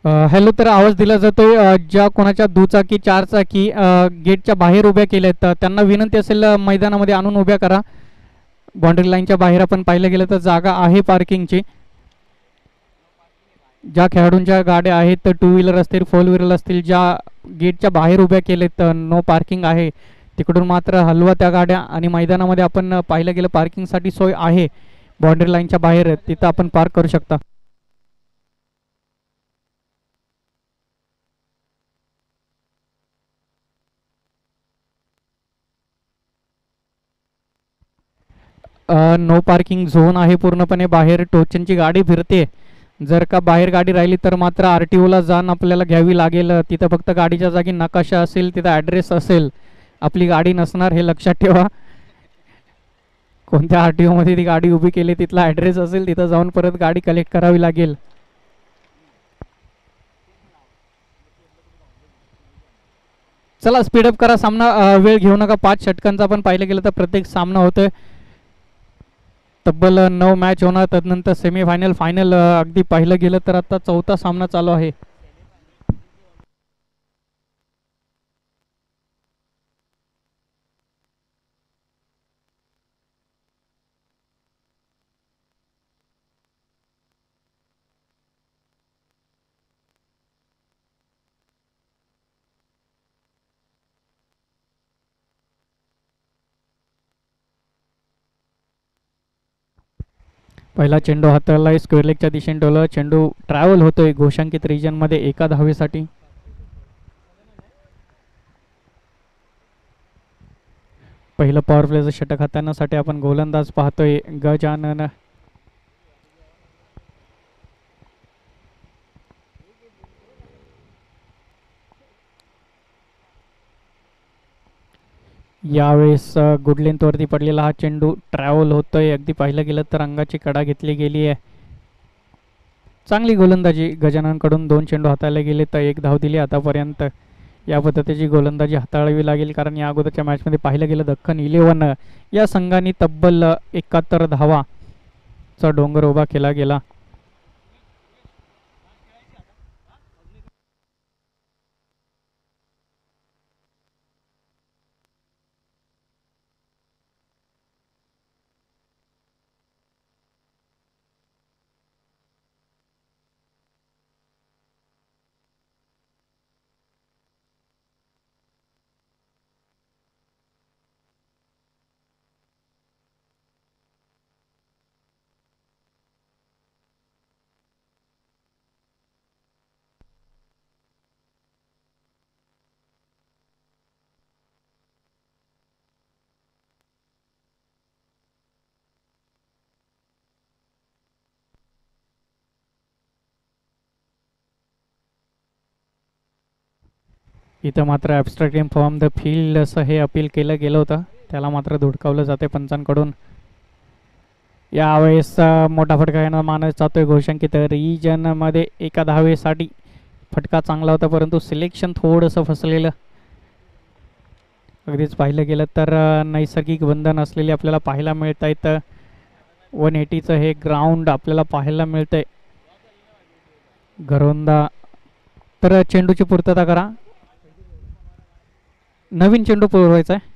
Hello. तर आवाज दिला जातोय. ज्या कोणाच्या दुचाकी चारचाकी गेटच्या बाहेर उभ्या केल्यात तर त्यांना विनंती असेल मैदानामध्ये आणून उभ्या करा. बाउंड्री लाईनच्या बाहेर आपण पाहिलं गेलं तर जागा आहे पार्किंगची. ज्या खेळाडूंच्या गाड्या आहेत तर टू व्हीलर असतील फोर व्हीलर असतील ज्या गेटच्या बाहेर उभ्या केलेत तर नो पार्किंग आहे. तिकडून मात्र हलवा त्या गाड्या आणि मैदानामध्ये आपण पाहिलं गेलं पार्किंगसाठी सोय आहे. बाउंड्री लाईनच्या बाहेर तिथं आपण पार्क करू शकता. नो पार्किंग झोन आहे पूर्णपणे. बाहेर टोचनची गाडी फिरते. जर का बाहेर गाडी राहिली तर मात्र आर टी ओला जाऊन आपल्याला घ्यावी लागेल. तिथं फक्त गाडीच्या जागी नकाशा असेल, तिथं ॲड्रेस असेल, आपली गाडी नसणार हे लक्षात ठेवा. कोणत्या आर टी ओमध्ये ती गाडी उभी केली तिथला ॲड्रेस असेल तिथं जाऊन परत गाडी कलेक्ट करावी लागेल. चला स्पीडअप करा सामना. वेळ घेऊ नका. 5 षटकांचा पण पाहिलं गेलं तर प्रत्येक सामना होतोय. तब्बल 9 मॅच होणार. त्यानंतर सेमीफायनल फायनल अगदी पाहिलं गेलं तर आता चौथा सामना चालू आहे. पहिला चेंडू हाताळलाय. स्क्वेअर लेगच्या दिशेने डोला. चेंडू ट्रॅव्हल होतोय घोषांकित रिजनमध्ये एका धावेसाठी. पहिलं पॉवर प्लेचं षटक हाताळण्यासाठी आपण गोलंदाज पाहतोय गजानन. यावेळेस गुड लेंथवरती पडलेला हा चेंडू ट्रॅव्हल होतोय. अगदी पाहिलं गेलं तर अंगाची कडा घेतली गेली आहे. चांगली गोलंदाजी गजाननकडून. 2 चेंडू हाताळले गेले तर 1 धाव दिली आतापर्यंत. या पद्धतीची गोलंदाजी हाताळावी लागेल कारण या अगोदरच्या मॅचमध्ये पाहिलं गेलं दख्खन 11 या संघाने तब्बल 71 धावाचा डोंगर उभा केला गेला. इथं मात्र abstract game from the field असं हे अपील केलं गेलं होतं. त्याला मात्र धुडकावलं जाते पंचांकडून. यावेळेस मोठा फटका येणार मानला जातोय घोषांकित रिजनमध्ये एका धावेसाठी. फटका चांगला होता परंतु सिलेक्शन थोडंसं फसलेलं. अगदीच पाहिलं गेलं तर नैसर्गिक बंधन असलेले आपल्याला पाहायला मिळत आहेत. 180चं हे ग्राउंड आपल्याला पाहायला मिळतंय. घरोंदा. तर चेंडूची पूर्तता करा. नवीन चेंडू पुरवायचा आहे.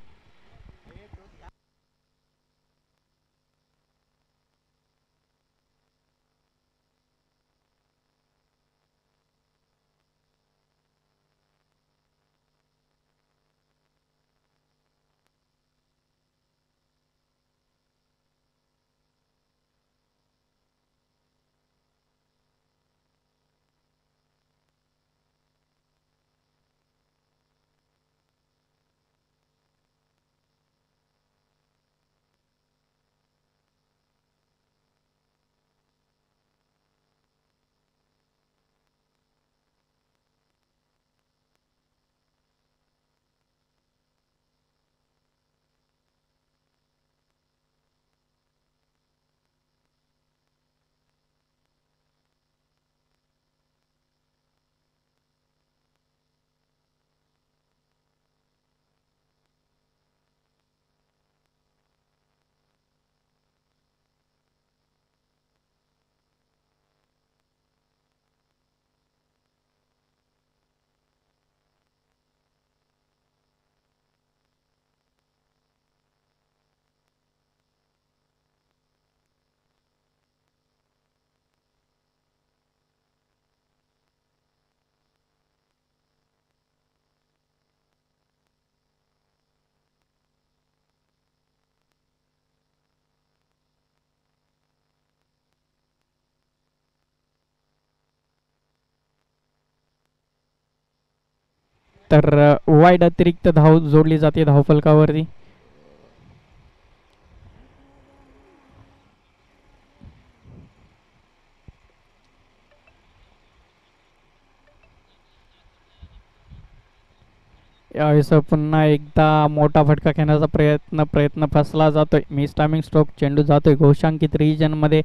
तर वाईड अतिरिक्त धाव जोडली जाते धावफलकावरती. यावेळेस पुन्हा एकदा मोठा फटका घेण्याचा प्रयत्न फसला जातोय. मिस टायमिंग स्ट्रोक, चेंडू जातोय घोषांकित रिजनमध्ये.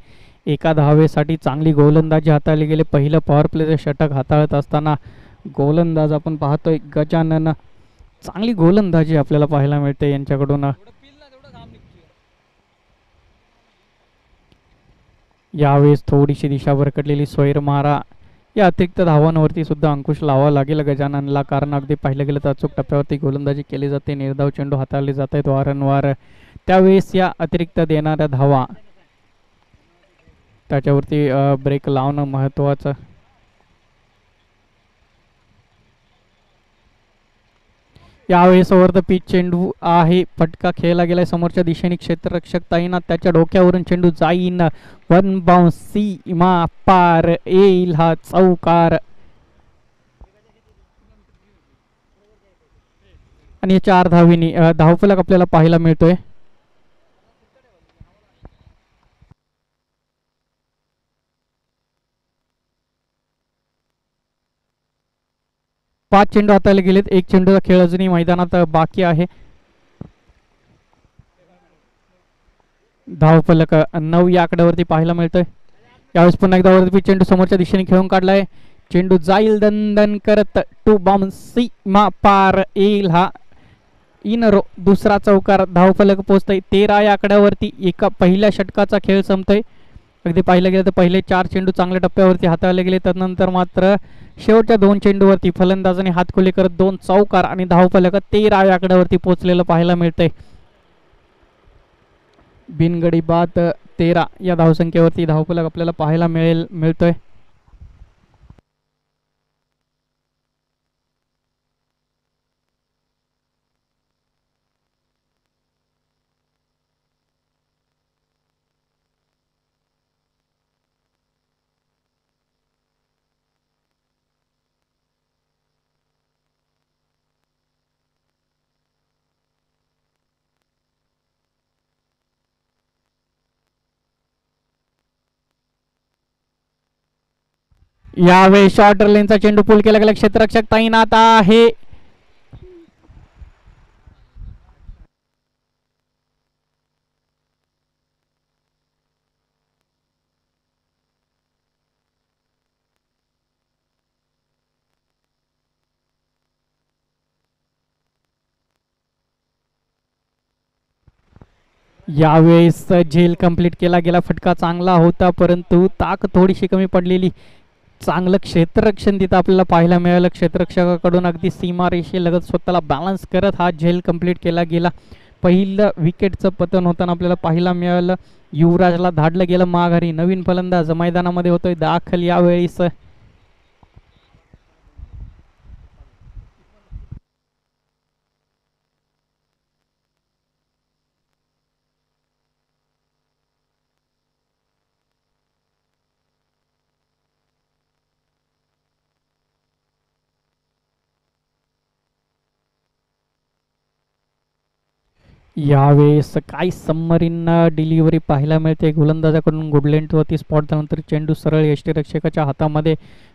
एका धावेसाठी चांगली गोलंदाजी हाताळली गेली. पहिलं पॉवर प्लेचं षटक हाताळत असताना गोलंदाज आपण पाहतोय गजानन. चांगली गोलंदाजी आपल्याला पाहायला मिळते यांच्याकडून. यावेळेस थोडीशी दिशा भरकटलेली स्वैर मारा. या अतिरिक्त धावांवरती सुद्धा अंकुश लावावा लागेल गजाननला, कारण अगदी पाहिलं गेलं तर अचूक टप्प्यावरती गोलंदाजी केली जाते. निर्धाव चेंडू हाताळले जात आहेत वारंवार. त्यावेळेस या अतिरिक्त देणाऱ्या धावा त्याच्यावरती ब्रेक लावणं महत्त्वाचं. यावेळेस ओव्हर द पिच चेंडू आहे. फटका खेळला गेलाय समोरच्या दिशेने. क्षेत्ररक्षक तैनात, त्याच्या डोक्यावरून चेंडू जाईन. वन बाउन्स, सीमा पार, येईल हा चौकार. आणि 4 धावीनी धावफलक आपल्याला पाहायला मिळतोय. पाच चेंडू हाताळले गेलेत. एक चेंडूचा खेळ अजूनही मैदानात बाकी आहे. धावफलक 9 या आकड्यावरती पाहायला मिळतोय. यावेळेस पुन्हा एकदा वरती चेंडू समोरच्या दिशेने खेळून काढलाय. चेंडू जाईल दंदन करत. 2 बाउन्स, सीमा पार, येईल हा इन रो. दुसरा चौकार. धावफलक पोहोचतोय 13 या आकड्यावरती. एका पहिल्या षटकाचा खेळ संपतोय. अगदी पाहिलं गेलं तर पहिले 4 चेंडू चांगल्या टप्प्यावरती हाताळले गेले. त्यानंतर मात्र शेवटच्या 2 चेंडूवरती फलंदाजाने हात खुले करत 2 चौकार आणि धावफलक 13 या आकड्यावरती पोहोचलेलं पाहायला मिळतंय. बिनगडी बाद 13 या धावसंख्येवरती धावफलक आपल्याला पाहायला मिळतोय. यावेळी शॉर्ट लेनचा चेंडू पूल केला गेला. क्षेत्ररक्षक तैनात आहे. यावेळेस झेल कंप्लीट केला गेला. फटका चांगला होता परंतु ताक थोडीशी कमी पडलेली. चांगलं क्षेत्ररक्षण तिथं आपल्याला पाहायला मिळालं. क्षेत्ररक्षकाकडून अगदी सीमारेषेलगत स्वतःला बॅलन्स करत हा झेल कंप्लीट केला गेला. पहिलं विकेटचं पतन होताना आपल्याला पाहायला मिळालं. युवराजला धाडलं गेलं माघारी. नवीन फलंदाज मैदानामध्ये होतोय दाखल यावेळेस. यावेळेस काय सबमरीन डिलिव्हरी पाहायला मिळते गोलंदाजाकडून. गुडलेंटवरती स्पॉट झाल्यानंतर चेंडू सरळ यष्टीरक्षकाच्या हातामध्ये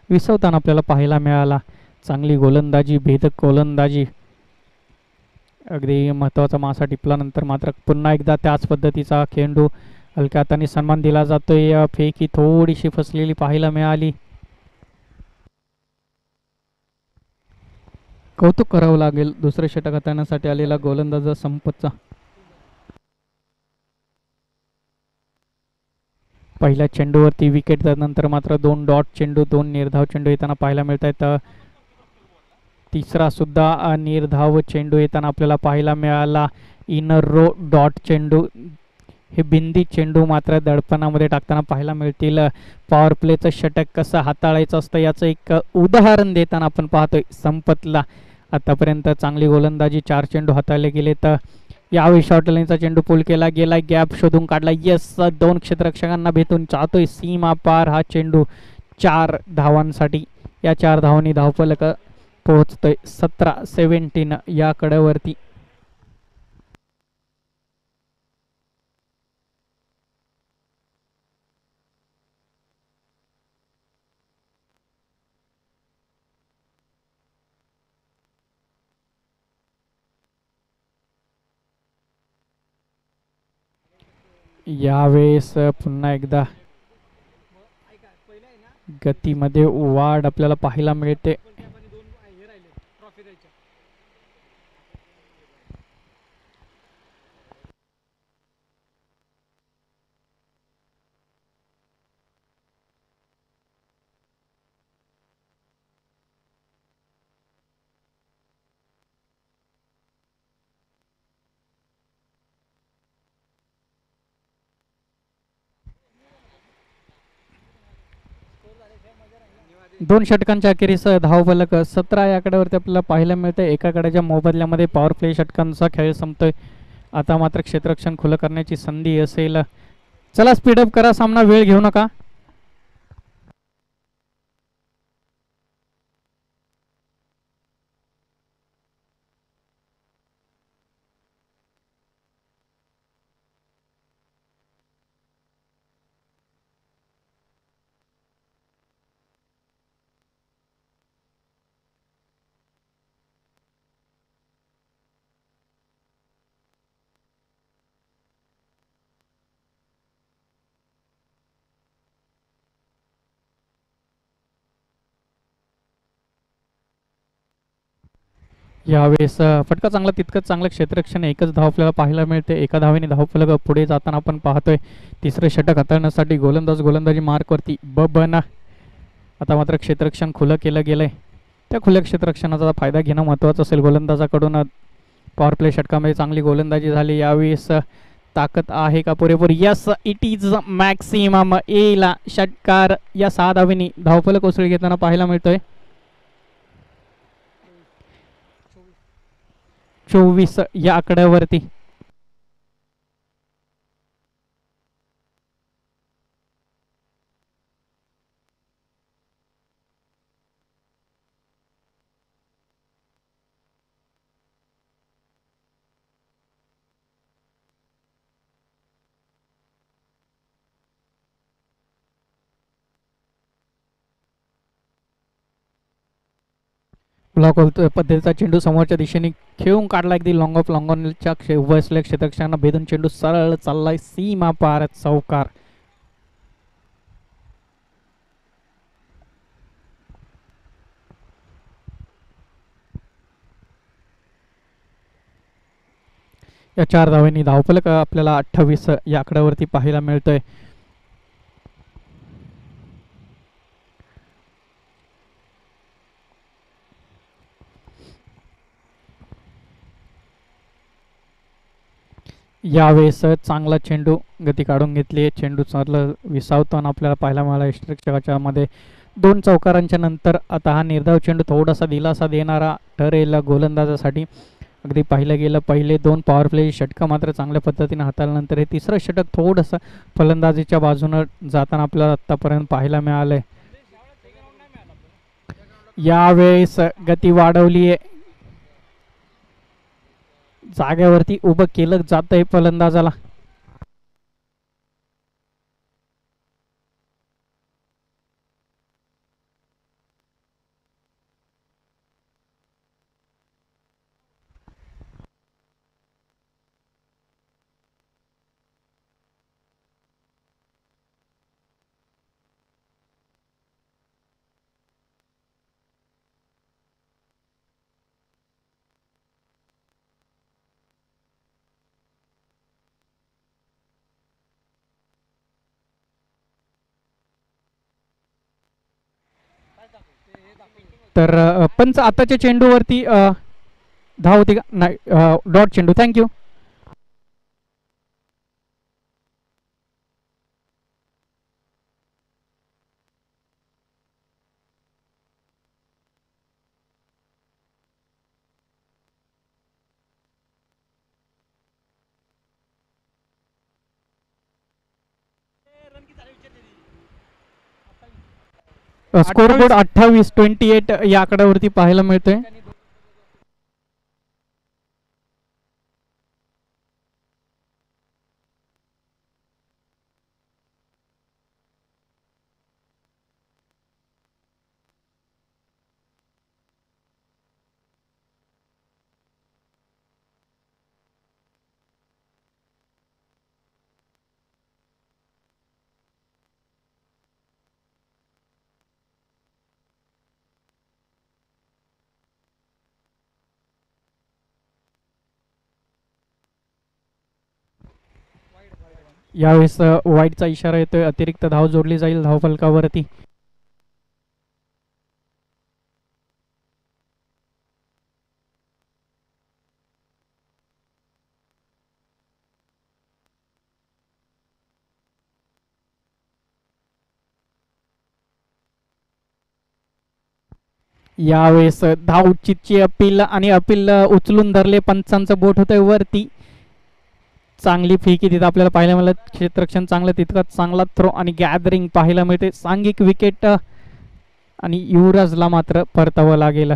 विसवताना आपल्याला पाहायला मिळाला. चांगली गोलंदाजी, भेदक गोलंदाजी. अगदी महत्त्वाचा मासा टिपल्यानंतर मात्र पुन्हा एकदा त्याच पद्धतीचा चेंडू हलक्या हाताने सन्मान दिला जातोय. फेकी थोडीशी फसलेली पाहायला मिळाली. कौतुक करावं लागेल दुसरे षटक हाताळण्यासाठी आलेला गोलंदाज संपतचा. पहिल्या चेंडूवरती विकेट, त्यानंतर मात्र 2 डॉट चेंडू, 2 निर्धाव चेंडू येताना पाहायला मिळत आहेत. तिसरा सुद्धा निर्धाव चेंडू येताना आपल्याला पाहायला मिळाला. इनर रो डॉट चेंडू. हे बिंदी चेंडू मात्र दडपणामध्ये टाकताना पाहायला मिळतील. पॉवर प्लेचं षटक कसं हाताळायचं असतं याचं एक उदाहरण देताना आपण पाहतोय संपतला. आतापर्यंत चांगली गोलंदाजी, 4 चेंडू हाताळले गेले. तर यावेळी शॉर्ट लाईनचा चेंडू पूल केला गेला. गॅप शोधून काढला. यस, 2 क्षेत्ररक्षकांना भेटून जातोय सीमा पार हा चेंडू 4 धावांसाठी. या 4 धावांनी धावफलक पोहोचतोय 17-17 या कड्यावरती. यावेळेस पुन्हा एकदा गतीमध्ये वाढ आपल्याला पाहायला मिळते. दोन षटकांच्या अखेरीस धावफलक 17 या आकड्यावरती आपल्याला पाहायला मिळते. एका कड्याच्या मोबदल्यामध्ये पॉवर प्ले षटकांचा खेळ संपतोय. आता मात्र क्षेत्ररक्षण खुलं करण्याची संधी असेल. चला स्पीडअप करा सामना, वेळ घेऊ नका. यावेळेस फटका चांगला, तितकंच चांगलं क्षेत्ररक्षण, एकच धाव आपल्याला पाहायला मिळते. एका धावेने धावफलक पुढे जाताना आपण पाहतोय. तिसरं षटक हाताळण्यासाठी गोलंदाज गोलंदाजी मार्कवरती बना. आता मात्र क्षेत्ररक्षण खुलं केलं गेलंय. त्या खुल्या क्षेत्ररक्षणाचा फायदा घेणं महत्त्वाचं असेल. गोलंदाजाकडून पॉवर प्ले षटकामध्ये चांगली गोलंदाजी झाली. यावेळेस ताकद आहे का पुरेपूर? Yes, it is maximum. एला षटकार या 6 धावेनी धावफलक उसळी घेताना पाहायला मिळतोय. 24 या आकड्यावरती. ब्लॉक पद्धतीचा चेंडू समोरच्या दिशेने खेळून काढला. अगदी लॉंग ऑफ लॉंग ऑनच्या बसल्या क्षेत्ररक्षणांना भेदून चेंडू सरळ चाललाय सीमा पार, चौकार. या 4 धावांनी धावफलक आपल्याला 28 या आकड्यावरती पाहायला मिळतोय. यावेळेस चांगला चेंडू गती काढून घेतली. चेंडू चांगलं विसावताना आपल्याला पाहायला मिळाला. क्षेत्ररक्षकाच्या मध्ये 2 चौकारांच्या नंतर आता हा निर्धाव चेंडू थोडासा दिलासा देणारा ठरेल गोलंदाजासाठी. अगदी पाहिलं गेलं पहिले 2 पॉवर प्ले षटकं मात्र चांगल्या पद्धतीने हाताळल्यानंतर हे तिसरं षटक थोडंसं फलंदाजीच्या बाजूनं जाताना आपल्याला आत्तापर्यंत पाहायला मिळालंय. यावेळेस गती वाढवली आहे. जागेवरती उभं केलं जातंय फलंदाजाला. तर पंच आताच्या चेंडूवरती धाव होती का? नाही, डॉट चेंडू. थँक्यू. स्कोरबोर्ड 28-28 या आकड्यावरती पाहायला मिळतोय. यावेळेस वाईटचा इशारा येतोय, अतिरिक्त धाव जोडली जाईल धावफलकावरती. यावेळेस धाव चितची अपील आणि अपील उचलून धरले, पंचांचं बोट होतंय वरती. चांगली फेकी तिथं आपल्याला पाहायला मिळत, क्षेत्ररक्षण चांगलं, तितकाच चांगला थ्रो आणि गॅदरिंग पाहायला मिळते. सांघिक विकेट आणि युवराजला मात्र परतावं लागेल.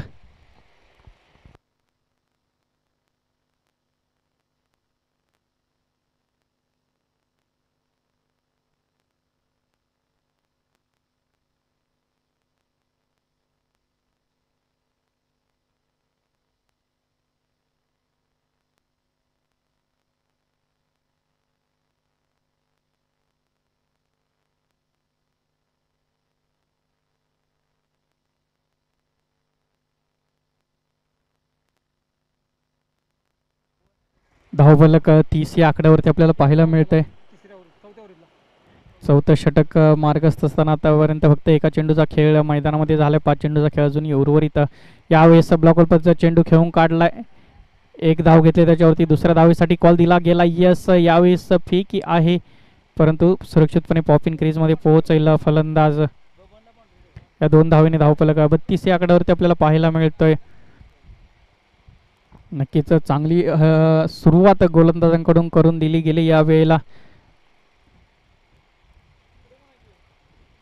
धावफलक 30 या आकड्यावरती आपल्याला पाहायला मिळतंय. चौथं षटक मार्गस्थ असताना आतापर्यंत फक्त एका चेंडूचा खेळ मैदानामध्ये झालाय. 5 चेंडूचा खेळ अजूनही उर्वरित. यावेळेस ब्लॉकवरचा चेंडू खेळून काढलाय, एक धाव घेतली त्याच्यावरती, दुसऱ्या धावेसाठी कॉल दिला गेला. यस, यावेळेस फेकी आहे परंतु सुरक्षितपणे पॉपिन क्रीजमध्ये पोहोचेल फलंदाज. या 2 धावेने धावफलक 32 या आकड्यावरती आपल्याला पाहायला मिळतोय. नक्कीच चांगली सुरुवात गोलंदाजांकडून करून दिली गेली या वेळेला.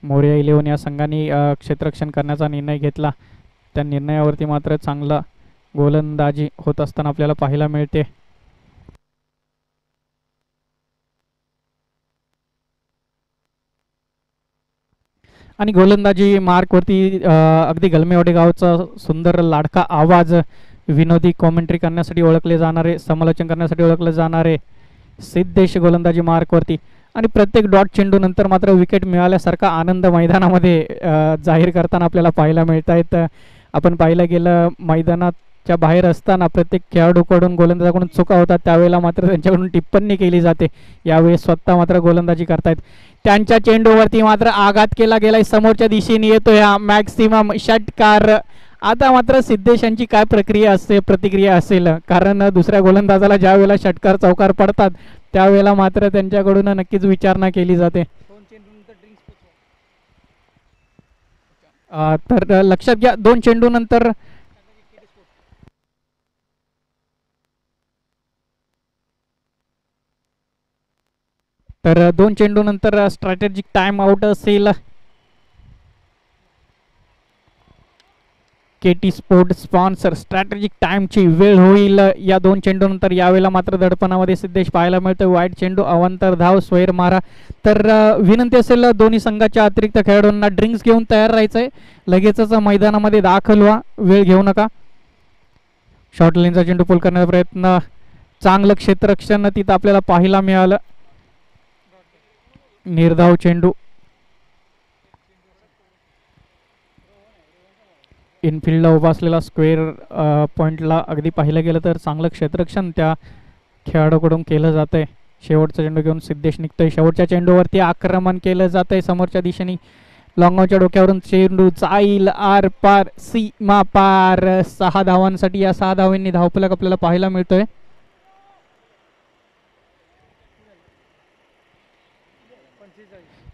मोरया 11 या संघाने क्षेत्ररक्षण करण्याचा निर्णय घेतला, त्या निर्णयावरती मात्र चांगला गोलंदाजी होत असताना आपल्याला पाहायला मिळते. आणि गोलंदाजी मार्कवरती अगदी गलमेवाडी गावचा सुंदर लाडका आवाज, विनोदी कॉमेंट्री करण्यासाठी ओळखले जाणारे, समालोचन करण्यासाठी ओळखले जाणारे सिद्धेश गोलंदाजी मार्कवरती. आणि प्रत्येक डॉट चेंडू नंतर मात्र विकेट मिळाल्यासारखा आनंद मैदानामध्ये जाहीर करताना आपल्याला पाहायला मिळत आहेत. आपण पाहिलं गेलं मैदानाच्या बाहेर असताना प्रत्येक खेळाडूकडून गोलंदाजाकडून चुका होतात, त्यावेळेला मात्र त्यांच्याकडून टिप्पणी केली जाते. यावेळेस स्वतः मात्र गोलंदाजी करतायत. त्यांच्या चेंडूवरती मात्र आघात केला गेलाय, समोरच्या दिशेने येतोय हा मॅक्सिमम षटकार. आता मात्र सिद्धेशांची काय प्रतिक्रिया असेल, कारण दुसऱ्या गोलंदाजाला ज्या वेळेला षटकार चौकार पडतात त्यावेळेला मात्र त्यांच्याकडून नक्कीच विचारणा केली जाते. तर लक्षात घ्या, 2 चेंडू नंतर स्ट्रॅटेजिक टाइम आउट असेल. केटी स्पोर्ट स्पॉन्सर स्ट्रॅटेजिक टाइमची वेळ होईल या 2 चेंडू नंतर. यावेळेला मात्र दडपणामध्ये सिद्धेश पाहायला मिळतोय. वाईट चेंडू, अवांतर धाव, स्वैर मारा. तर विनंती असेल दोन्ही संघाच्या अतिरिक्त खेळाडूंना ड्रिंक्स घेऊन तयार राहायचंय, लगेचच मैदानामध्ये दाखल व्हा, वेळ घेऊ नका. शॉर्ट लेनचा चेंडू पुल करण्याचा प्रयत्न, चांगलं क्षेत्ररक्षण तिथं आपल्याला पाहायला मिळालं. निर्धाव चेंडू, इनफिल्डला उभा असलेला स्क्वेअर पॉईंटला अगदी पाहिलं गेलं तर चांगलं क्षेत्ररक्षण त्या खेळाडूकडून केलं जात आहे. शेवटचा चेंडू घेऊन सिद्धेश निघतोय. शेवटच्या चेंडूवरती आक्रमण केलं जात आहे समोरच्या दिशेने. लॉंगॉनच्या डोक्यावरून चेंडू जाईल आर पार, सीमा पार. 6 धावांसाठी या 6 धावांनी धावफलक आपल्याला पाहायला मिळतोय.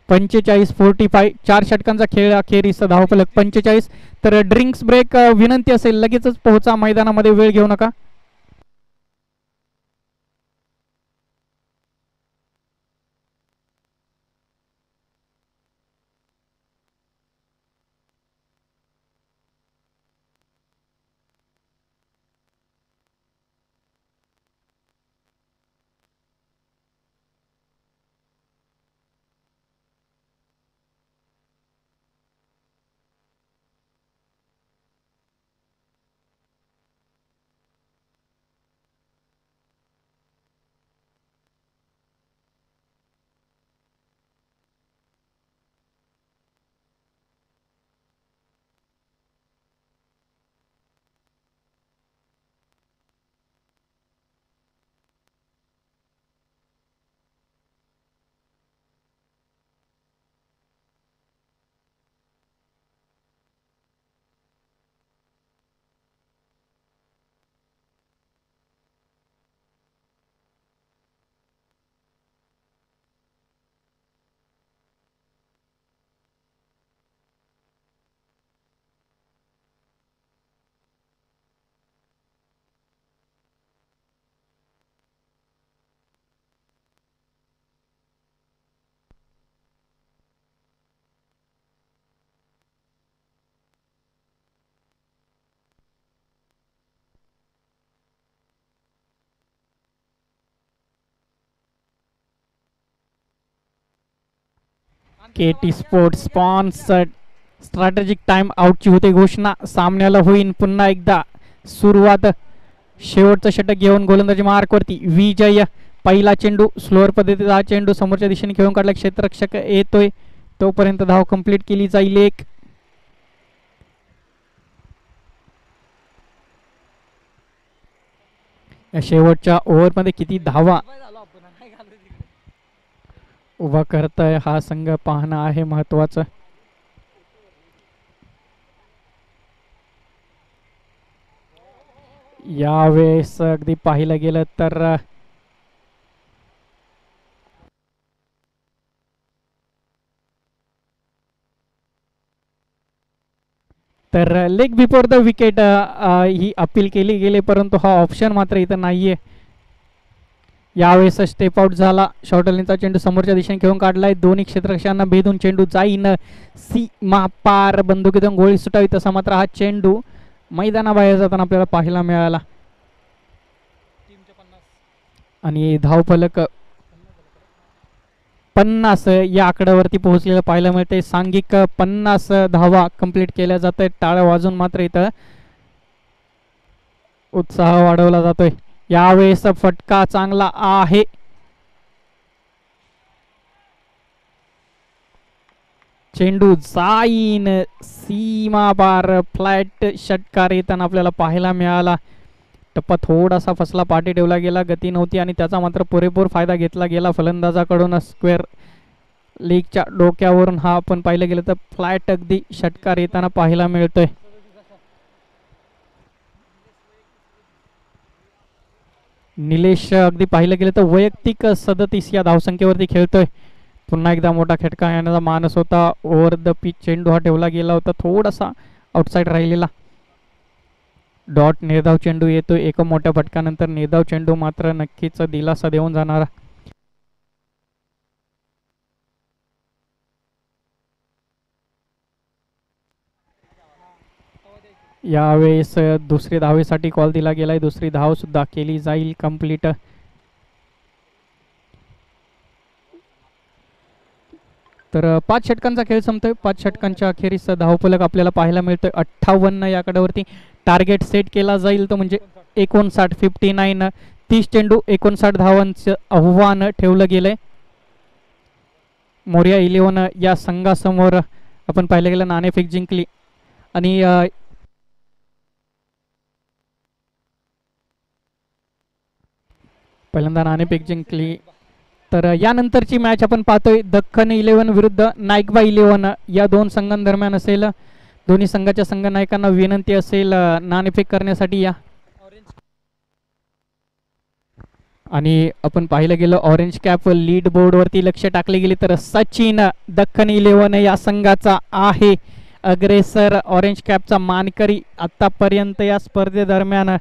45-45, 4 षटकांचा खेळ अखेरीस धावफलक 45. तर ड्रिंक्स ब्रेक विनंती असेल, लगेचच पोहोचा मैदानामध्ये, वेळ घेऊ नका. KT sports sponsored strategic time आउटची होते घोषणा. सामन्याला होईल पुन्हा एकदा सुरुवात. शेवटचं षटक घेऊन गोलंदाजी मार्कवरती विजय. पहिला चेंडू स्लोअर पद्धतीचा हा चेंडू समोरच्या दिशेने खेळून काढला. क्षेत्ररक्षक येतोय तोपर्यंत धाव कंप्लीट केली जाईल. एक शेवटच्या ओव्हरमध्ये किती धावा उभा करताय हा संघ पाहणं आहे महत्वाचं. यावेळेस अगदी पाहिलं गेलं तर leg before the wicket he appeal केली गेली परंतु हा ऑप्शन मात्र इथं नाहीये. यावेळेस स्टेप आउट झाला. शॉर्टलिनचा चेंडू समोरच्या दिशेने खेळून काढलाय. दोन्ही क्षेत्ररक्षकांना भेदून चेंडू जाईन सीमा पार. बंदुकीतून गोळी सुटावी तसा मात्र हा चेंडू मैदानाबाहेर जाताना आपल्याला पाहायला मिळाला. आणि धावफलक 50 या आकड्यावरती पोहोचलेलं पाहायला मिळते. सांघिक 50 धावा कंप्लीट केल्या जात आहेत. टाळ्या वाजून मात्र इथं उत्साह वाढवला जातोय. यावेळेस फटका चांगला आहे. चेंडू जाईन सीमा पार. फ्लॅट षटकार येताना आपल्याला पाहायला मिळाला. टप्पा थोडासा फसला, पाठी ठेवला गेला, गती नव्हती आणि त्याचा मात्र पुरेपूर फायदा घेतला गेला फलंदाजाकडून. स्क्वेअर लेगच्या डोक्यावरून हा आपण पाहिलं गेलं तर फ्लॅट अगदी षटकार येताना पाहायला मिळतोय. निलेश अगदी पाहिलं गेलं तर वैयक्तिक 37 या धावसंख्येवरती खेळतोय. पुन्हा एकदा मोठा खटका येण्याचा मानस होता. ओव्हर द पिच चेंडू हा ठेवला गेला होता, थोडासा आउटसाईड राहिलेला. डॉट निर्धाव चेंडू येतो. एका मोठ्या फटकानंतर निर्धाव चेंडू मात्र नक्कीच दिलासा देऊन जाणारा. यावेळेस दुसरी धावेसाठी कॉल दिला गेलाय. दुसरी धाव सुद्धा केली जाईल कंप्लीट. तर 5 षटकांचा खेळ संपतोय. 5 षटकांच्या अखेरीस धावफलक आपल्याला पाहायला मिळतोय 58 या आकड्यावरती. टार्गेट सेट केला जाईल तो म्हणजे 59 30 चेंडू 59 धावांचं आव्हान ठेवलं गेलंय मोरिया 11 या संघासमोर. आपण पाहिलं गेलं नाणेफेक जिंकली आणि पहिल्यांदा नाणेफेक जिंकली. तर यानंतरची मॅच आपण पाहतोय दख्खन 11 विरुद्ध नायकबा 11 या दोन संघांदरम्यान असेल. दोन्ही संघाच्या संघ नायकांना विनंती असेल नाणेफेक करण्यासाठी या. आणि आपण पाहिलं गेलं ऑरेंज कॅप लीड बोर्डवरती लक्ष टाकले गेले तर सचिन दख्खन 11 या संघाचा आहे अग्रेसर. ऑरेंज कॅपचा मानकरी आतापर्यंत या स्पर्धेदरम्यान.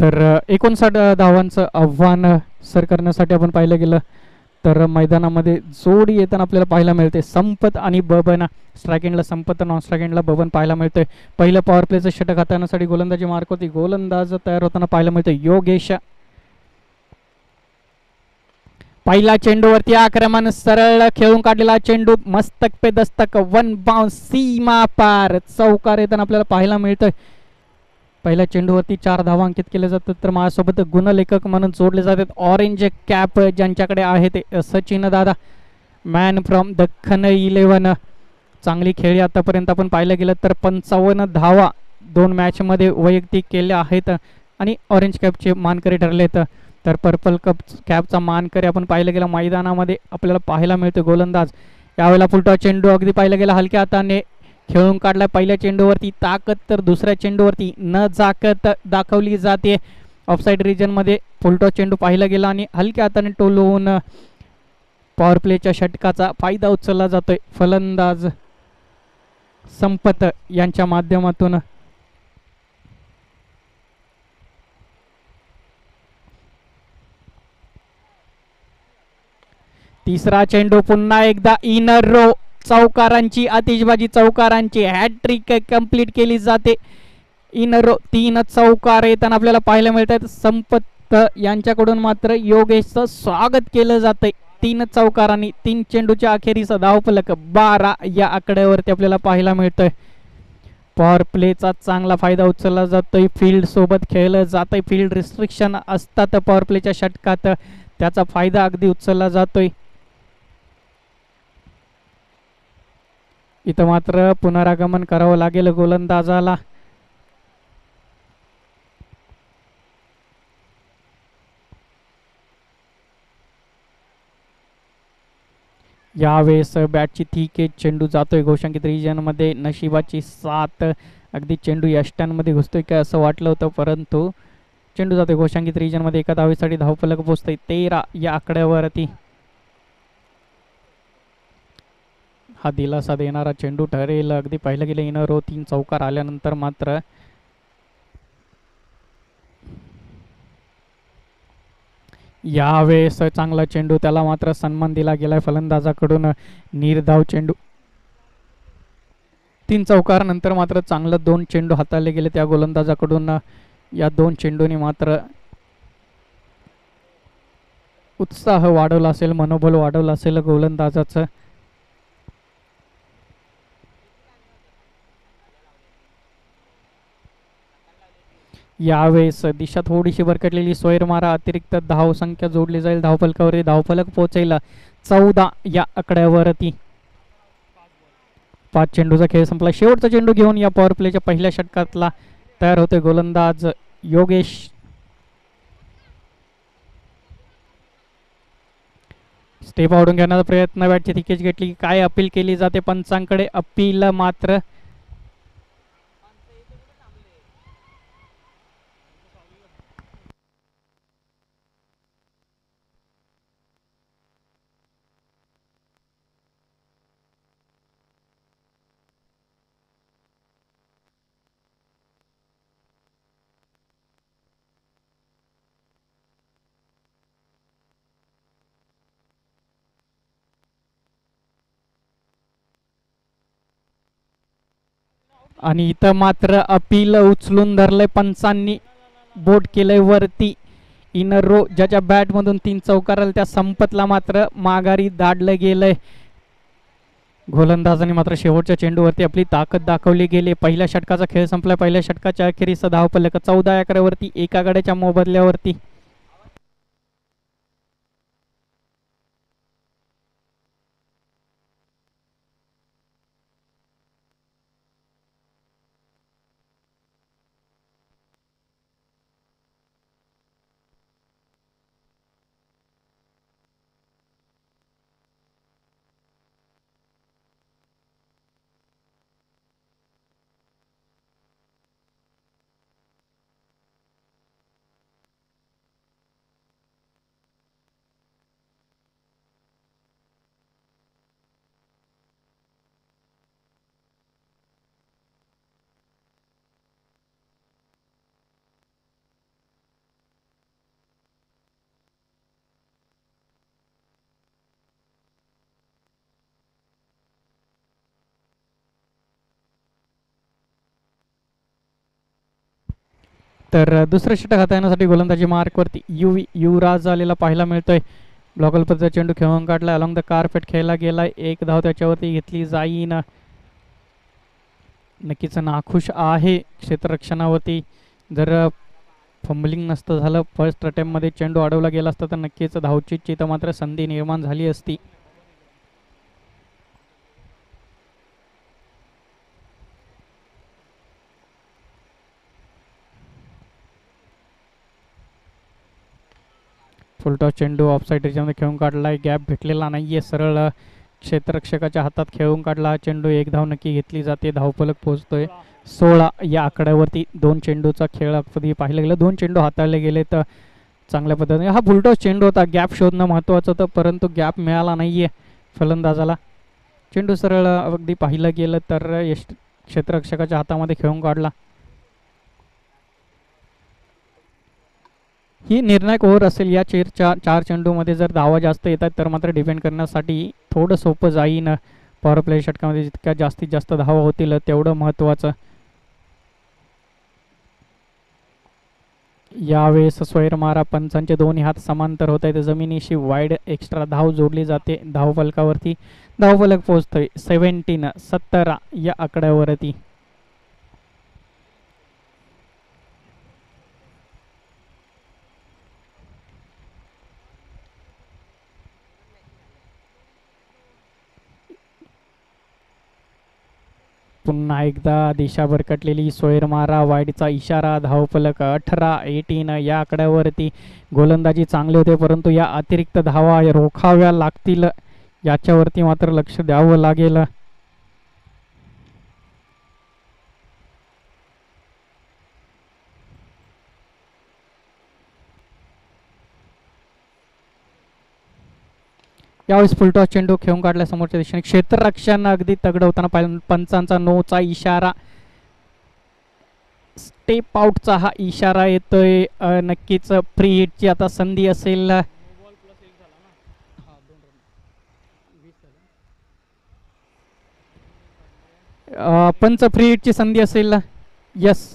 तर 59 धावांचं आव्हान सर करण्यासाठी आपण पाहिलं गेलं तर मैदानामध्ये जोडी येताना आपल्याला पाहायला मिळते. संपत आणि बबन स्ट्राईक एंडला संपत, नॉन स्ट्राईक एंडला बबन पाहायला मिळतोय. पहिलं पॉवर प्लेचं षटक हाताळण्यासाठी गोलंदाजी मार्क होती. गोलंदाज तयार होताना पाहायला मिळतोय योगेश. पहिला चेंडूवरती आक्रमण, सरळ खेळून काढलेला चेंडू, मस्तक पे दस्तक, वन बाउंस, सीमा पार, चौकार येताना आपल्याला पाहायला मिळतोय. पहिल्या चेंडूवरती 4 धावा अंकित केले जातात. तर माझ्यासोबत गुणलेखक म्हणून जोडले जातात ऑरेंज कॅप ज्यांच्याकडे आहे ते सचिन दादा, मॅन फ्रॉम दख्खन 11. चांगली खेळी आतापर्यंत आपण पाहिलं गेलं तर 55 धावा 2 मॅचमध्ये वैयक्तिक केल्या आहेत आणि ऑरेंज कॅपचे मानकरी ठरलेत. तर पर्पल कॅपचा मानकरी आपण पाहिलं गेलं मैदानामध्ये आपल्याला पाहायला मिळतो गोलंदाज. यावेळेला फुलटॉस चेंडू अगदी पाहिलं गेला हलक्या हाताने खेळून काढला. पहिल्या चेंडूवरती ताकद तर दुसऱ्या चेंडूवरती न जाकत दाखवली जाते. ऑफसाईड रिजनमध्ये फुलटॉस चेंडू पाहिला गेला आणि हलक्या हाताने टोलवून पॉवर प्लेच्या षटकाचा फायदा उचलला जातोय फलंदाज संपत यांच्या माध्यमातून. तिसरा चेंडू पुन्हा एकदा इनर रो, चौकारांची आतिषबाजी, चौकारांची हॅट्रिक कंप्लीट केली जाते. इनर रो 3 चौकार येताना आपल्याला पाहायला मिळतात. संपत यांच्याकडून मात्र योगेशचं स्वागत केलं जातंय 3 चौकारांनी. 3 चेंडूच्या अखेरीचा धावफलक 12 या आकड्यावरती आपल्याला पाहायला मिळतोय. पॉवर प्लेचा चांगला फायदा उचलला जातोय. फील्ड सोबत खेळलं जातंय. फील्ड रिस्ट्रिक्शन असतात पॉवर प्लेच्या षटकात, त्याचा फायदा अगदी उचलला जातोय. इथं मात्र पुनरागमन करावं लागेल गोलंदाजाला. यावेळेस बॅटची थिक चेंडू जातोय घोषांकित रिजन मध्ये. नशिबाची साथ, अगदी चेंडू यष्टांमध्ये घुसतोय काय असं वाटलं होतं, परंतु चेंडू जातोय घोषांकित रिजन मध्ये. एका धावेसाठी धावफलक पोहोचतोय 13 या आकड्यावरती. हा दिलासा देणारा चेंडू ठरेल. अगदी पाहिलं गेलं इनर रो 3 चौकार आल्यानंतर मात्र यावेळेस चांगला चेंडू, त्याला मात्र सन्मान दिला गेलाय फलंदाजाकडून. निर्धाव चेंडू 3 चौकार नंतर मात्र चांगलं 2 चेंडू हाताळले गेले त्या गोलंदाजाकडून. या 2 चेंडूंनी मात्र उत्साह वाढवला असेल, मनोबल वाढवलं असेल गोलंदाजाचं. यावेळेस दिशा थोडीशी भरकटलेली, सोयर मारा, अतिरिक्त धाव संख्या जोडली जाईल धावफलकावरती. धावफलक पोहोचेल 14 या आकड्यावरती. 5 चेंडूचा खेळ संपला. शेवटचा चेंडू घेऊन या पॉवर प्लेच्या पहिल्या षटकातला तयार होते गोलंदाज योगेश. स्टेप आवडून घेण्याचा प्रयत्न, बॅटची थिकेज घेतली, काय अपील केली जाते पंचांकडे. अपील मात्र आणि इथं मात्र अपील उचलून धरलंय पंचांनी, बोट केलंय वरती. इनर रो ज्याच्या बॅट मधून 3 चौकार आले त्या संपतला मात्र माघारी धाडलं गेलंय. गोलंदाजाने मात्र शेवटच्या चेंडूवरती आपली ताकद दाखवली गेली. पहिल्या षटकाचा खेळ संपला. पहिल्या षटकाच्या अखेरीचा धावफलक 14 एकरावरती, एका गड्याच्या मोबदल्यावरती. तर दुसरं षटक हाताळण्यासाठी गोलंदाजी मार्कवरती युवराज आलेला पाहायला मिळतोय. ब्लॉकल पद्धतीचा चेंडू खेळून काढला, अलॉंग द कारपेट खेळला गेला, एक धाव त्याच्यावरती घेतली जाईन. नक्कीच नाखुश आहे क्षेत्ररक्षणावरती. जर फंबलिंग नसतं झालं, फर्स्ट अटेम्प्टमध्ये चेंडू अडवला गेला असता तर नक्कीच धावचीत मात्र संधी निर्माण झाली असती. फुलटॉस चेंडू ऑफसाईड याच्यामध्ये खेळून काढलाय, गॅप भेटलेला नाहीये, सरळ क्षेत्ररक्षकाच्या हातात खेळून काढला चेंडू. एक धाव नक्की घेतली जाते, धावफलक पोहोचतोय 16 या आकड्यावरती. दोन चेंडूचा खेळ कधी पाहिलं गेलं, दोन चेंडू हाताळले गेले तर चांगल्या पद्धतीने. हा फुलटॉस चेंडू होता, गॅप शोधणं महत्त्वाचं होतं परंतु गॅप मिळाला नाहीये फलंदाजाला. चेंडू सरळ अगदी पाहिलं गेलं तर क्षेत्ररक्षकाच्या हातामध्ये खेळून काढला. ही निर्णायक ओव्हर असेल. या चार चेंडूमध्ये जर धावा जास्त येतात तर मात्र डिफेंड करण्यासाठी थोडं सोपं जाईन. पॉवर प्ले षटकामध्ये जितक्या जास्तीत जास्त धावा होतील तेवढं महत्त्वाचं. यावेळेस स्वैरमारा पंचांचे दोन्ही हात समांतर होत आहेत, जमिनीशी वाईड एक्स्ट्रा धाव जोडली जाते धावफलकावरती. धावफलक पोहोचतोय 17 या आकड्यावरती. पुन्हा एकदा दिशा भरकटलेली सोयरमारा, वाईडचा इशारा, धावफलक 18 या आकड्यावरती. गोलंदाजी चांगले होते परंतु या अतिरिक्त धावा रोखाव्या लागतील, याच्यावरती मात्र लक्ष द्यावं लागेल. यावेळेस फुलटॉस चेंडू खेळून काढला समोरच्या दिशेने, क्षेत्ररक्षण अगदी तगड होताना पंचांचा नोचा इशारा, स्टेप आउटचा हा इशारा येतोय. नक्कीच फ्री हिटची आता संधी असेल. पंच फ्री हिटची संधी असेल. Yes,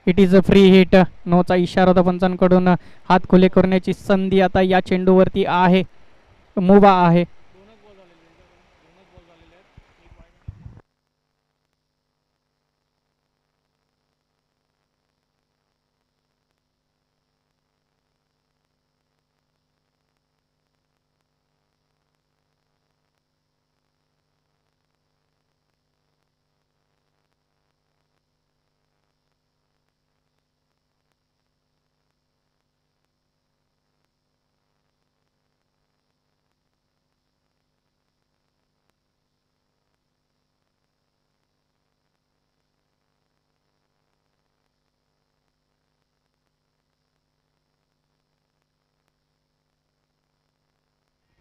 it is a free hit. नोचा इशारा होता पंचांकडून. हात खुले करण्याची संधी आता या चेंडूवरती आहे, मुभा आहे.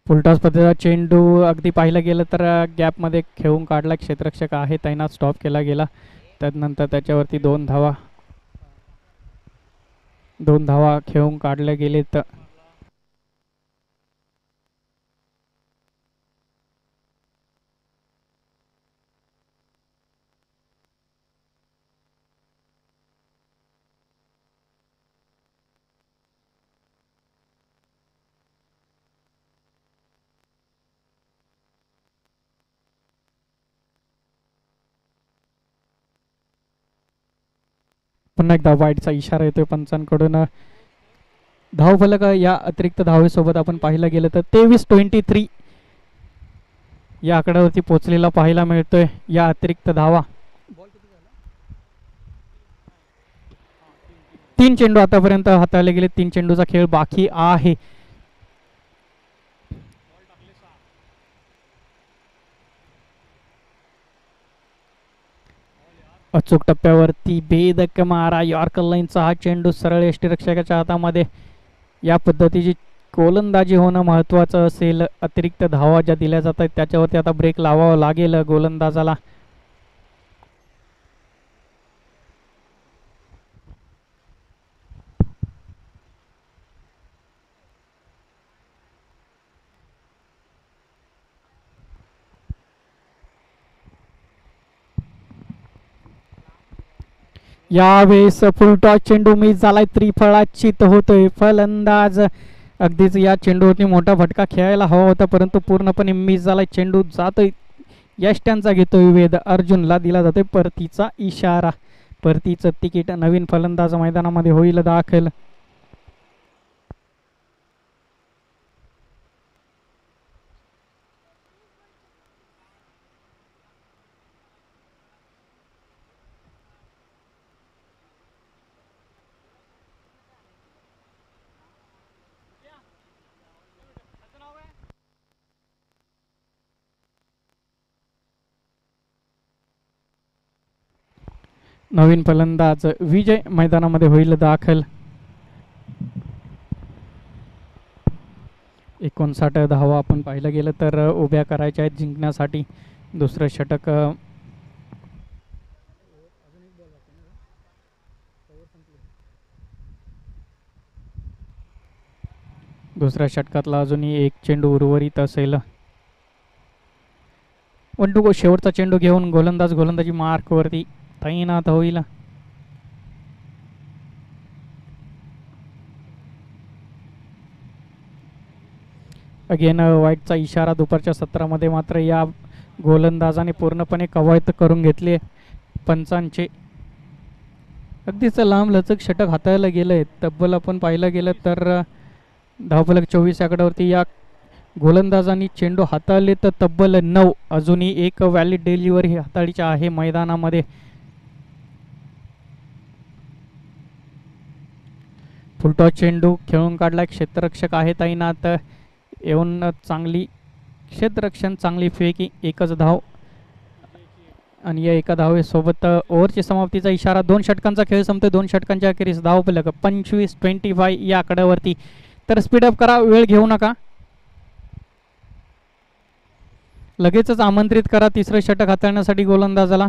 फुलटॉस पद्धतीचा चेंडू अगदी पाहिलं गेलं तर गॅपमध्ये खेळून काढला, क्षेत्ररक्षक आहे तैनात, स्टॉप केला गेला. त्यानंतर त्याच्यावरती दोन धावा खेळून काढल्या गेलेत. पुन्हा एकदा वाईडचा इशारा येतोय पंचांकडून. धावफलक या अतिरिक्त धावेसोबत आपण पाहिलं गेलं तर 23-23 या आकड्यावरती पोहोचलेला पाहायला मिळतोय. या अतिरिक्त धावा, 3 चेंडू आतापर्यंत हाताळले गेले, 3 चेंडूचा खेळ बाकी आहे. अचूक टप्प्यावरती भेदक मारा, यॉर्कर लाईनचा हा चेंडू सरळ यष्टीरक्षकाच्या हातामध्ये. या पद्धतीची गोलंदाजी होणं महत्त्वाचं असेल. अतिरिक्त धावा ज्या दिल्या जात आहेत त्याच्यावरती आता ब्रेक लावावा लागेल गोलंदाजाला. यावेळेस फुलटॉस चेंडू मिस झालाय, त्रिफळाचित होतोय फलंदाज. अगदीच या चेंडूवरती मोठा फटका खेळायला हवा होता, परंतु पूर्णपणे मिस झालाय. चेंडू जातोय, यष्ट्यांचा घेतोय वेध. अर्जुनला दिला जातोय परतीचा इशारा. परतीचं तिकीट. नवीन फलंदाज मैदानामध्ये होईल दाखल. नवीन फलंदाज विजय मैदानामध्ये होईल दाखल. 59 धावा आपण पाहिलं गेलं तर उभ्या करायच्या आहेत जिंकण्यासाठी. दुसरं षटक दुसऱ्या षटकातला अजूनही एक चेंडू उर्वरित असेल. 1 टू गो. शेवटचा चेंडू घेऊन गोलंदाजी मार्क वरती तैनात होईल. अगेन वाईटचा इशारा. दुपारच्या सत्रामध्ये मात्र या गोलंदाजाने पूर्णपणे कवायत करून घेतली पंचांचे. अगदीच लांब लचक षटक हाताळलं गेलंय. तब्बल आपण पाहिलं गेलं तर धावफलक 24 आकड्यावरती या गोलंदाजांनी चेंडू हाताळले तर तब्बल 9. अजूनही एक व्हॅलिड डिलिव्हरी हाताळीची आहे मैदानामध्ये. फुलटॉस चेंडू खेळून काढला. क्षेत्ररक्षक आहे तैनात. येऊन चांगली क्षेत्ररक्षण, चांगली फेकी. एकच धाव आणि या एका धावेसोबत ओव्हरची समाप्तीचा इशारा. 2 षटकांचा खेळ संपतोय. 2 षटकांच्या अखेरीस धावफलक 25-25 या आकड्यावरती. तर स्पीडअप करा, वेळ घेऊ नका. लगेचच आमंत्रित करा तिसरं षटक हाताळण्यासाठी गोलंदाजाला.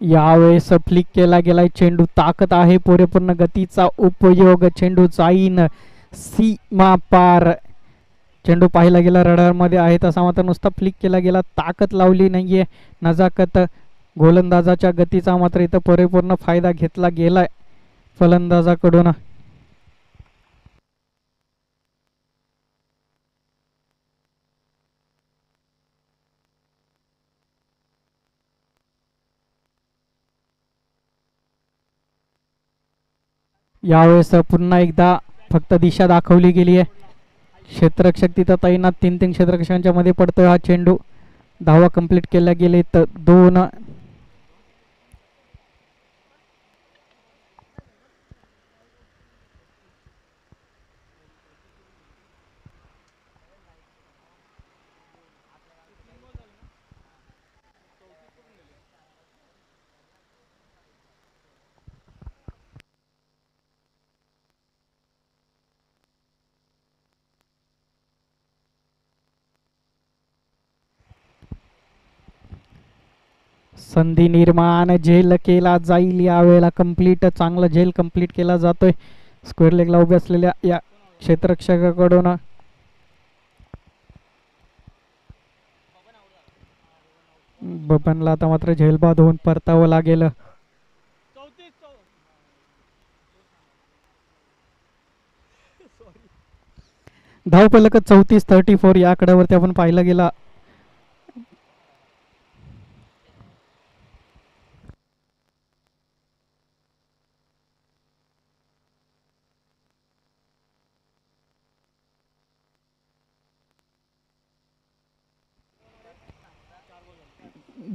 यावेळेस फ्लिक केला गेलाय चेंडू. ताकद आहे, पुरेपूर्ण गतीचा उपयोग. चेंडू जाईन सीमा पार. चेंडू पाहिला गेला रडारमध्ये आहे तसा, मात्र नुसता फ्लिक केला गेला. ताकद लावली नाहीये. नजाकत गोलंदाजाच्या गतीचा मात्र इथं पुरेपूर्ण फायदा घेतला गेलाय फलंदाजाकडून. यावेळेस पुन्हा एकदा फक्त दिशा दाखवली गेली आहे. क्षेत्ररक्षक तिथं तैनात. 3 क्षेत्ररक्षकांच्या मध्ये पडतोय हा चेंडू. धावा कंप्लीट केल्या गेले तर 2. संधी निर्माण. झेल केला जाईल यावेळेला कंप्लीट. चांगला झेल कंप्लीट केला जातोय स्क्वेअर लेगला उभे असलेल्या या क्षेत्ररक्षकाकडून. बबनला आता मात्र झेलबाद होऊन परतावं लागेल. धावफलक 34-34 या आकड्यावरती आपण पाहिला गेला.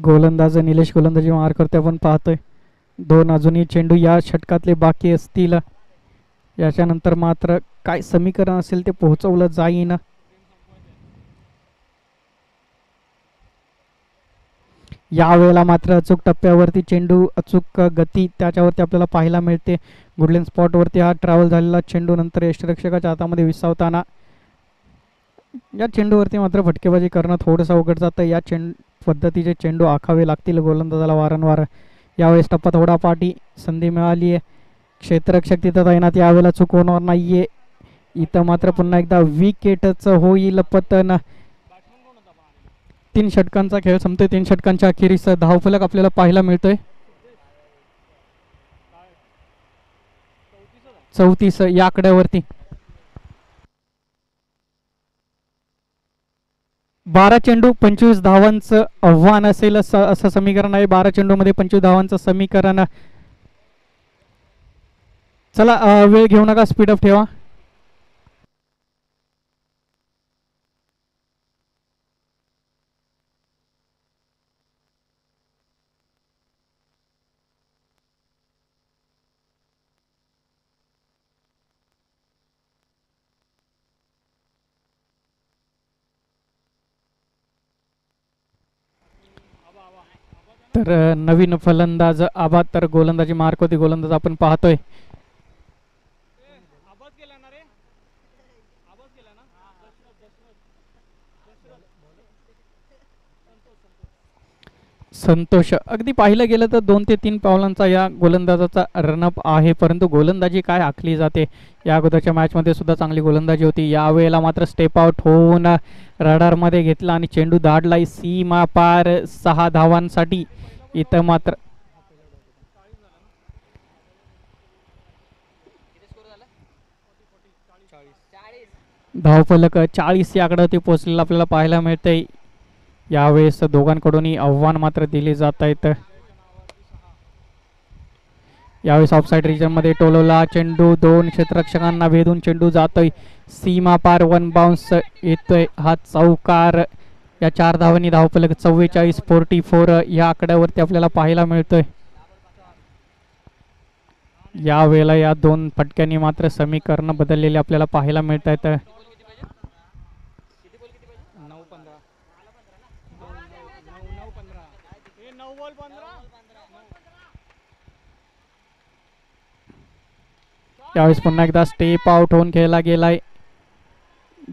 गोलंदाज निलेश गोलंदाजी मार करते आपण पाहतोय. दोन अजूनही चेंडू या षटकातले बाकी असतील. याच्यानंतर मात्र काय समीकरण असेल ते पोहोचवलं जाईन. यावेळेला मात्र अचूक टप्प्यावरती चेंडू, अचूक गती त्याच्यावरती आपल्याला पाहायला मिळते. गुडलेन स्पॉटवरती हा ट्रॅव्हल झालेला चेंडू नंतर यष्टिरक्षकाच्या हातामध्ये विसावताना या चेंडूवरती मात्र फटकेबाजी करणं थोडंसं अवघड जातं. या पद्धतीचे चेंडू आखावे लागतील गोलंदाजाला वारंवार. यावेळेस टप्पा थोडा पाठी संधी मिळाली आहे. क्षेत्ररक्षक तिथं तैनात, यावेळेला चूक होणार नाहीये. इथं मात्र पुन्हा एकदा विकेटच होईल पतन. 3 षटकांचा खेळ संपतोय. 3 षटकांच्या अखेरीस धावफलक आपल्याला पाहायला मिळतोय 34 या आकड्यावरती. 12 चेंडू 25 धावांचं आव्हान असेल असं समीकरण आहे. 12 चेंडूमध्ये 25 धावांचं समीकरण. चला वेळ घेऊ नका, स्पीडअप ठेवा. तर नवीन फलंदाज आबा, तर गोलंदाजी मार्क होती गोलंदाज आपण पाहतोय. संतोष. अगदी पाहिलं गेलं तर 2 ते 3 पावलांचा या गोलंदाजाचा रनअप आहे, परंतु गोलंदाजी काय आखली जाते. या अगोदरच्या मॅचमध्ये सुद्धा चांगली गोलंदाजी होती. यावेळेला मात्र स्टेप आउट होऊन रडारमध्ये घेतला आणि चेंडू धाडलाय सीमा पार 6 धावांसाठी. इथं मात्र धावफलक 40 या आकड्यावरती पोहोचलेला आपल्याला पाहायला मिळतंय. यावेळेस दोघांकडूनही आव्हान मात्र दिले जात आहेत. यावेळेस ऑफसाईड रिजनमध्ये टोलवला चेंडू, 2 क्षेत्ररक्षकांना भेदून चेंडू जातोय सीमा पार. 1 बाउन्स येतोय, हा चौकार. या 4 धावांनी धावफलक 44-44 या आकड्यावरती आपल्याला पाहायला मिळतोय. यावेळेला या 2 फटक्यांनी मात्र समीकरण बदललेले आपल्याला पाहायला मिळत आहेत. यावेळेस पुन्हा एकदा स्टेप आउट होऊन खेळला गेलाय.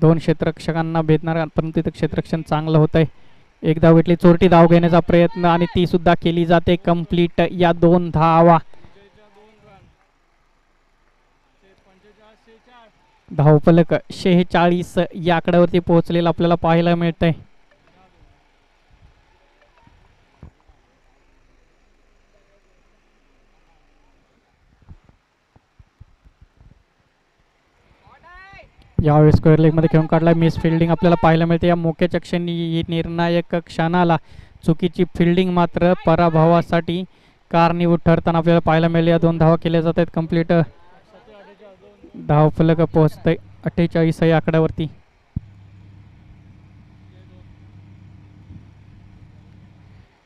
2 क्षेत्ररक्षकांना भेदणार, परंतु तिथे क्षेत्ररक्षण चांगलं होत आहे. एक धाव घेतली, चोरटी धाव घेण्याचा प्रयत्न आणि ती सुद्धा केली जाते कंप्लीट. या 2 धावा. धावफलक 46 या आकड्यावरती पोहोचलेला आपल्याला पाहायला मिळतंय. यावेळेस स्क्वेअर लेगमध्ये खेळून काढला, मिस फिल्डिंग आपल्याला पाहायला मिळते. या मोक्याच्या क्षणी निर्णायक क्षणाला चुकीची फिल्डिंग मात्र पराभवासाठी कारणीभूत ठरताना आपल्याला पाहायला मिळेल. या 2 धावा केल्या जात आहेत कंप्लीट. धावफलक पोहोचतंय 48 या आकड्यावरती.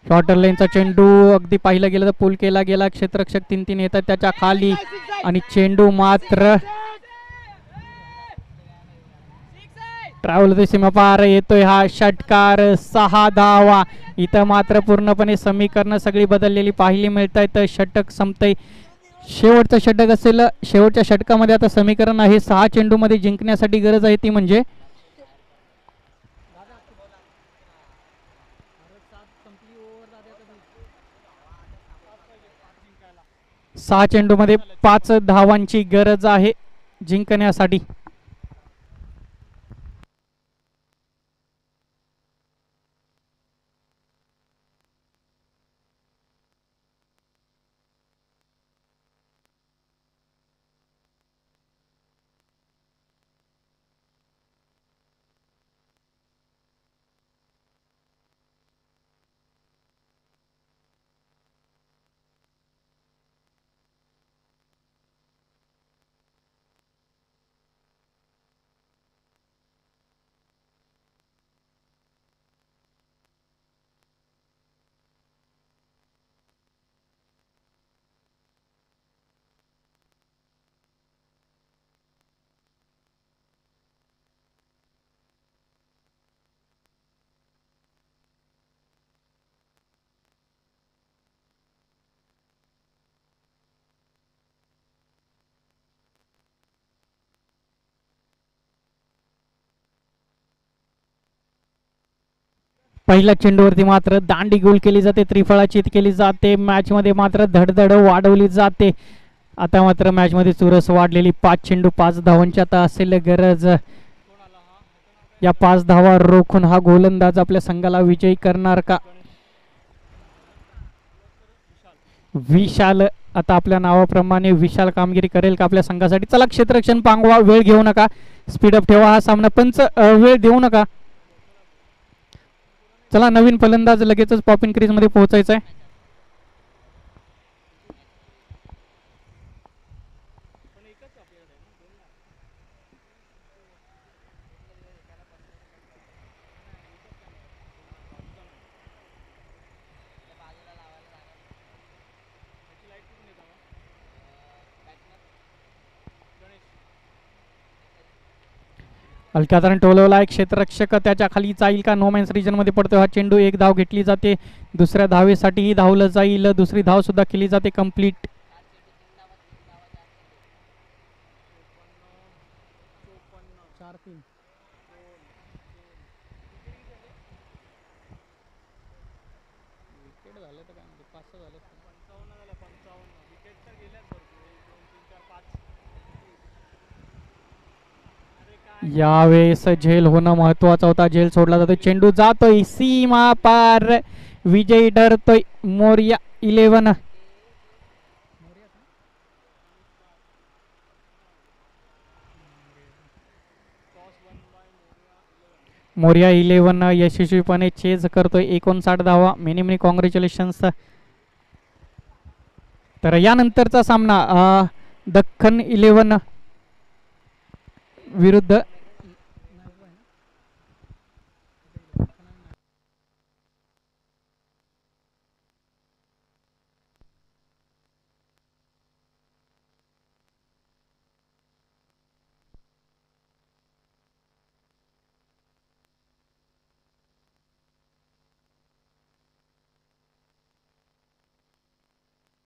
शॉर्टर लेनचा चेंडू अगदी पाहिलं गेलं तर पूल केला गेला. क्षेत्ररक्षक 3-3 येतात त्याच्या खाली आणि चेंडू मात्र ट्रॅव्हल सीमा पार येतोय. हा षटकार 6 धावा. इथं मात्र पूर्णपणे समीकरण सगळी बदललेली पाहिली मिळत आहेत. षटक संपतंय, शेवटचं षटक असेल. शेवटच्या षटकामध्ये आता समीकरण आहे 6 चेंडूमध्ये जिंकण्यासाठी गरज आहे ती म्हणजे 6 चेंडूमध्ये 5 धावांची गरज आहे जिंकण्यासाठी. पहिल्या चेंडूवरती मात्र दांडी गोल केली जाते, त्रिफळाचीत केली जाते. मॅच मध्ये मात्र धडधड वाढवली जाते. आता मात्र मॅच मध्ये चुरस वाढलेली. 5 चेंडू 5 धावांची आता असेल गरज. या 5 धावा रोखून हा गोलंदाज आपल्या संघाला विजयी करणार का? विशाल आता आपल्या नावाप्रमाणे विशाल कामगिरी करेल का आपल्या संघासाठी? चला क्षेत्ररक्षण पांगवा, वेळ घेऊ नका, स्पीडअप ठेवा हा सामना. पंच वेळ देऊ नका. चला नवीन फलंदाज लगेचच पॉपिंग क्रीज मध्ये पोहोचायचा आहे. हलक्यातरण टोलवला एक क्षेत्ररक्षक, त्याच्या खाली जाईल का? नो मॅन्स रिजन मध्ये पडतोय हा चेंडू. एक धाव घेतली जाते. दुसऱ्या धावेसाठीही धावलं जाईल. दुसरी धाव सुद्धा केली जाते कंप्लीट. यावेळेस झेल होणं महत्वाचा होता. झेल सोडला जातो. चेंडू जातोय सीमा पार. विजयी ठरतोय मोर्या 11. मोर्या 11 यशस्वीपणे चेज करतोय. 59 धावा. Many many congratulations. तर यानंतरचा सामना दख्खन 11 विरुद्ध